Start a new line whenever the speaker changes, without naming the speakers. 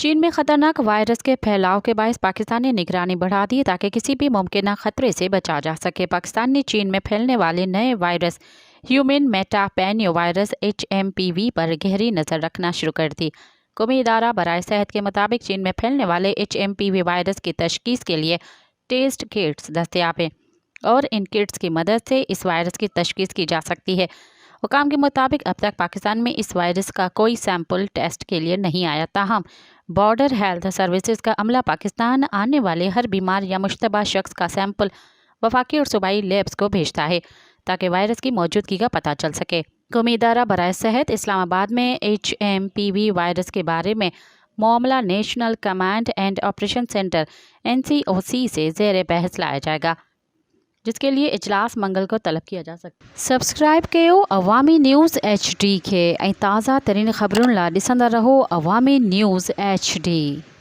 चीन में खतरनाक वायरस के फैलाव के बायस पाकिस्तान ने निगरानी बढ़ा दी ताकि किसी भी मुमकिन खतरे से बचा जा सके। पाकिस्तान ने चीन में फैलने वाले नए वायरस ह्यूमन मेटापेनियो वायरस HMPV पर गहरी नज़र रखना शुरू कर दी। कौमी इदारा बराए सेहत के मुताबिक चीन में फैलने वाले HMPV वायरस की तशखीस के लिए टेस्ट किट्स दस्तयाब हैं और इन किट्स की मदद से इस वायरस की तशखीस की जा सकती है। हुकाम के मुताबिक अब तक पाकिस्तान में इस वायरस का कोई सैंपल टेस्ट के लिए नहीं आया। ताहम बॉर्डर हेल्थ सर्विसेज का अमला पाकिस्तान आने वाले हर बीमार या मुश्तबा शख्स का सैंपल वफाकी और सूबाई लैब्स को भेजता है ताकि वायरस की मौजूदगी का पता चल सके। कौमी इदारा बराए सेहत इस्लामाबाद में HMPV वायरस के बारे में मामला national command and operation centre NCOC से ज़ेर बहस लाया जाएगा, जिसके लिए इजलास मंगल को तलब किया जा सकता है। सब्सक्राइब कयो अवामी न्यूज़ HD के ताज़ा तरीन खबरुन ला ॾिसंदा रहो अवामी न्यूज़ HD।